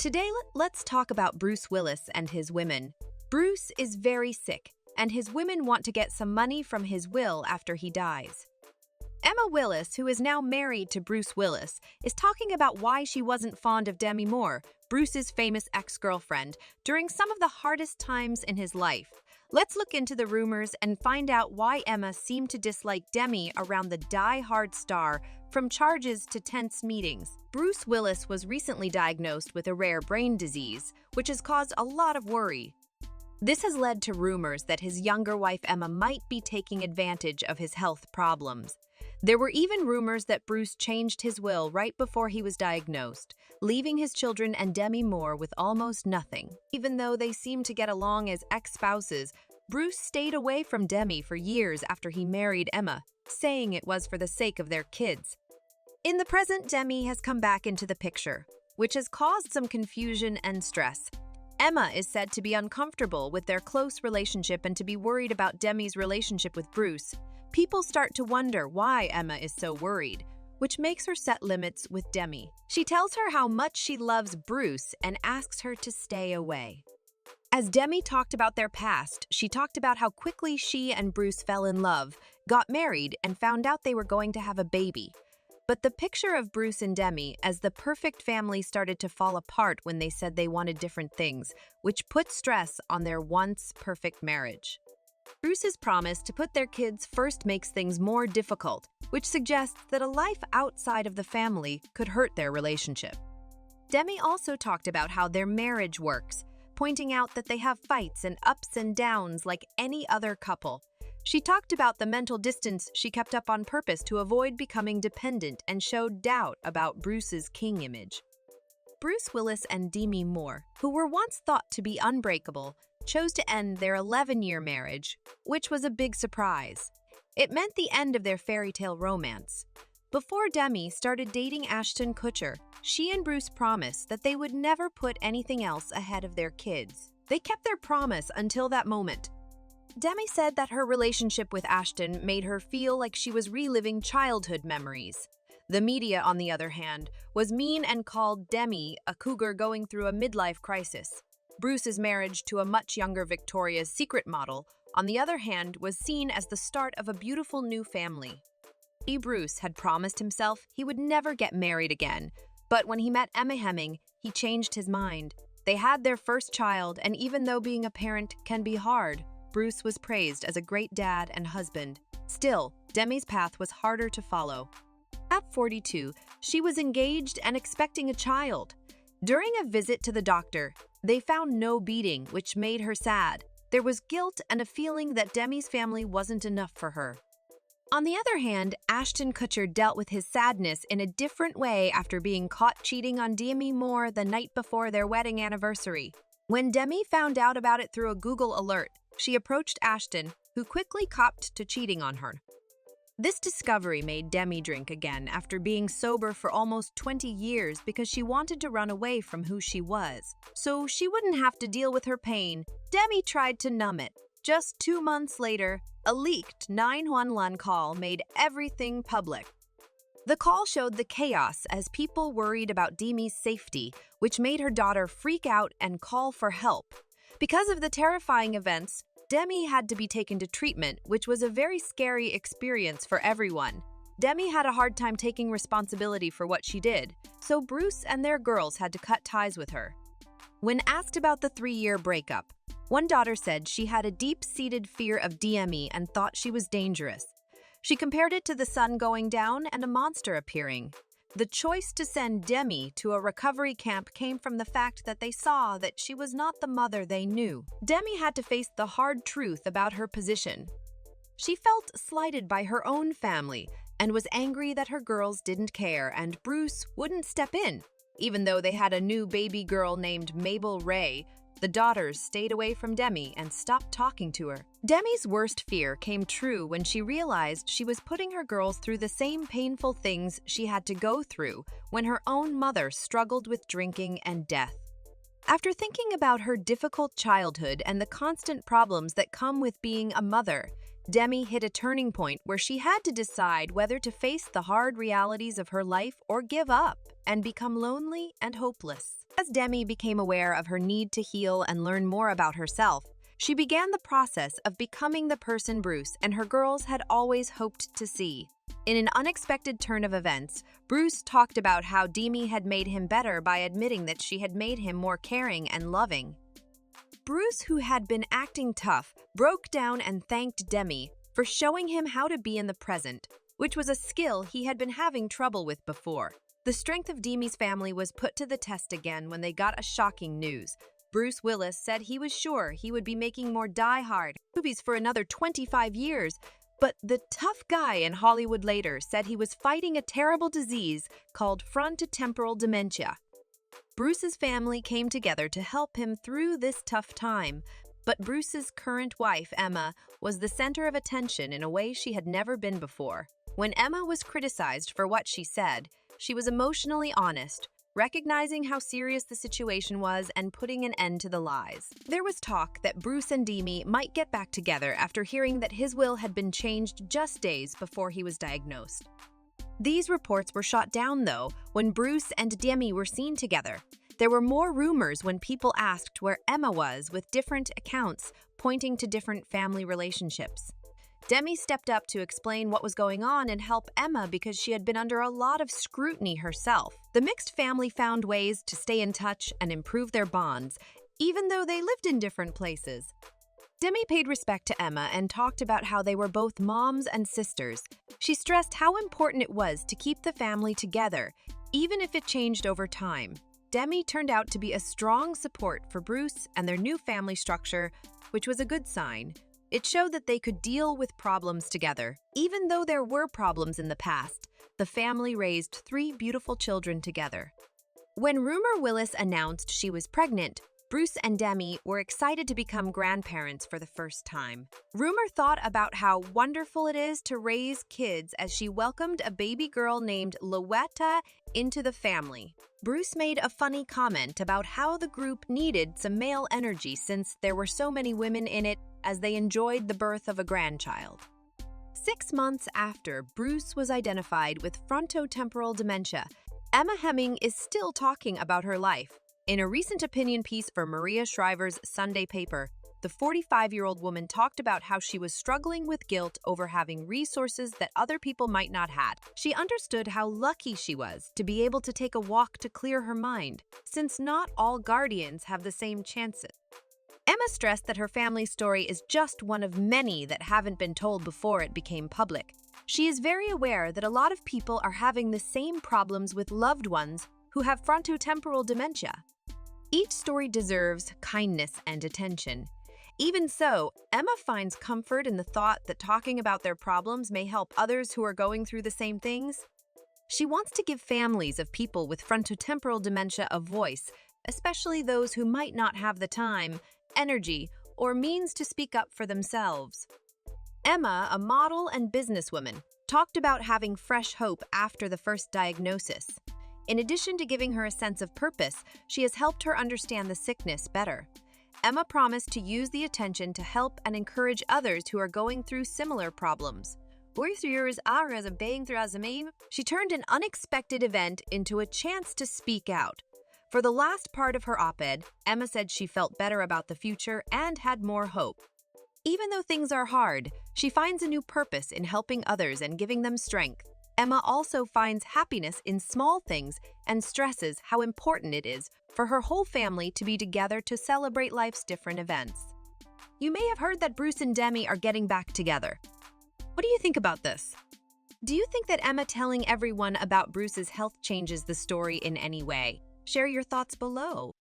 Today, let's talk about Bruce Willis and his women. Bruce is very sick, and his women want to get some money from his will after he dies. Emma Willis, who is now married to Bruce Willis, is talking about why she wasn't fond of Demi Moore, Bruce's famous ex-girlfriend, during some of the hardest times in his life. Let's look into the rumors and find out why Emma seemed to dislike Demi around the die-hard star, from charges to tense meetings. Bruce Willis was recently diagnosed with a rare brain disease, which has caused a lot of worry. This has led to rumors that his younger wife Emma might be taking advantage of his health problems. There were even rumors that Bruce changed his will right before he was diagnosed, leaving his children and Demi Moore with almost nothing. Even though they seemed to get along as ex-spouses, Bruce stayed away from Demi for years after he married Emma, saying it was for the sake of their kids. In the present, Demi has come back into the picture, which has caused some confusion and stress. Emma is said to be uncomfortable with their close relationship and to be worried about Demi's relationship with Bruce. People start to wonder why Emma is so worried, which makes her set limits with Demi. She tells her how much she loves Bruce and asks her to stay away. As Demi talked about their past, she talked about how quickly she and Bruce fell in love, got married, and found out they were going to have a baby. But the picture of Bruce and Demi as the perfect family started to fall apart when they said they wanted different things, which put stress on their once perfect marriage. Bruce's promise to put their kids first makes things more difficult, which suggests that a life outside of the family could hurt their relationship. Demi also talked about how their marriage works, pointing out that they have fights and ups and downs like any other couple. She talked about the mental distance she kept up on purpose to avoid becoming dependent and showed doubt about Bruce's king image. Bruce Willis and Demi Moore, who were once thought to be unbreakable, chose to end their 11-year marriage, which was a big surprise. It meant the end of their fairy tale romance. Before Demi started dating Ashton Kutcher, she and Bruce promised that they would never put anything else ahead of their kids. They kept their promise until that moment. Demi said that her relationship with Ashton made her feel like she was reliving childhood memories. The media, on the other hand, was mean and called Demi a cougar going through a midlife crisis. Bruce's marriage to a much younger Victoria's Secret model, on the other hand, was seen as the start of a beautiful new family. Bruce had promised himself he would never get married again, but when he met Emma Hemming, he changed his mind. They had their first child, and even though being a parent can be hard, Bruce was praised as a great dad and husband. Still, Demi's path was harder to follow. At 42, she was engaged and expecting a child. During a visit to the doctor, they found no beating, which made her sad. There was guilt and a feeling that Demi's family wasn't enough for her. On the other hand, Ashton Kutcher dealt with his sadness in a different way after being caught cheating on Demi Moore the night before their wedding anniversary. When Demi found out about it through a Google alert, she approached Ashton, who quickly copped to cheating on her. This discovery made Demi drink again after being sober for almost 20 years because she wanted to run away from who she was. So she wouldn't have to deal with her pain. Demi tried to numb it. Just 2 months later, a leaked 911 call made everything public. The call showed the chaos as people worried about Demi's safety, which made her daughter freak out and call for help. Because of the terrifying events, Demi had to be taken to treatment, which was a very scary experience for everyone. Demi had a hard time taking responsibility for what she did, so Bruce and their girls had to cut ties with her. When asked about the 3-year breakup, one daughter said she had a deep-seated fear of Demi and thought she was dangerous. She compared it to the sun going down and a monster appearing. The choice to send Demi to a recovery camp came from the fact that they saw that she was not the mother they knew. Demi had to face the hard truth about her position. She felt slighted by her own family and was angry that her girls didn't care and Bruce wouldn't step in. Even though they had a new baby girl named Mabel Ray, the daughters stayed away from Demi and stopped talking to her. Demi's worst fear came true when she realized she was putting her girls through the same painful things she had to go through when her own mother struggled with drinking and death. After thinking about her difficult childhood and the constant problems that come with being a mother, Demi hit a turning point where she had to decide whether to face the hard realities of her life or give up and become lonely and hopeless. As Demi became aware of her need to heal and learn more about herself, she began the process of becoming the person Bruce and her girls had always hoped to see. In an unexpected turn of events, Bruce talked about how Demi had made him better by admitting that she had made him more caring and loving. Bruce, who had been acting tough, broke down and thanked Demi for showing him how to be in the present, which was a skill he had been having trouble with before. The strength of Demi's family was put to the test again when they got a shocking news. Bruce Willis said he was sure he would be making more die-hard movies for another 25 years, but the tough guy in Hollywood later said he was fighting a terrible disease called frontotemporal dementia. Bruce's family came together to help him through this tough time, but Bruce's current wife, Emma, was the center of attention in a way she had never been before. When Emma was criticized for what she said, she was emotionally honest, recognizing how serious the situation was and putting an end to the lies. There was talk that Bruce and Demi might get back together after hearing that his will had been changed just days before he was diagnosed. These reports were shot down, though, when Bruce and Demi were seen together. There were more rumors when people asked where Emma was, with different accounts pointing to different family relationships. Demi stepped up to explain what was going on and help Emma because she had been under a lot of scrutiny herself. The mixed family found ways to stay in touch and improve their bonds, even though they lived in different places. Demi paid respect to Emma and talked about how they were both moms and sisters. She stressed how important it was to keep the family together, even if it changed over time. Demi turned out to be a strong support for Bruce and their new family structure, which was a good sign. It showed that they could deal with problems together. Even though there were problems in the past, the family raised 3 beautiful children together. When Rumor Willis announced she was pregnant, Bruce and Demi were excited to become grandparents for the first time. Rumor thought about how wonderful it is to raise kids as she welcomed a baby girl named Louetta into the family. Bruce made a funny comment about how the group needed some male energy since there were so many women in it as they enjoyed the birth of a grandchild. 6 months after Bruce was identified with frontotemporal dementia, Emma Hemming is still talking about her life. In a recent opinion piece for Maria Shriver's Sunday paper, the 45-year-old woman talked about how she was struggling with guilt over having resources that other people might not have. She understood how lucky she was to be able to take a walk to clear her mind, since not all guardians have the same chances. Emma stressed that her family story is just one of many that haven't been told before it became public. She is very aware that a lot of people are having the same problems with loved ones who have frontotemporal dementia. Each story deserves kindness and attention. Even so, Emma finds comfort in the thought that talking about their problems may help others who are going through the same things. She wants to give families of people with frontotemporal dementia a voice, especially those who might not have the time, energy, or means to speak up for themselves. Emma, a model and businesswoman, talked about having fresh hope after the first diagnosis. In addition to giving her a sense of purpose, she has helped her understand the sickness better. Emma promised to use the attention to help and encourage others who are going through similar problems. She turned an unexpected event into a chance to speak out. For the last part of her op-ed, Emma said she felt better about the future and had more hope. Even though things are hard, she finds a new purpose in helping others and giving them strength. Emma also finds happiness in small things and stresses how important it is for her whole family to be together to celebrate life's different events. You may have heard that Bruce and Demi are getting back together. What do you think about this? Do you think that Emma telling everyone about Bruce's health changes the story in any way? Share your thoughts below.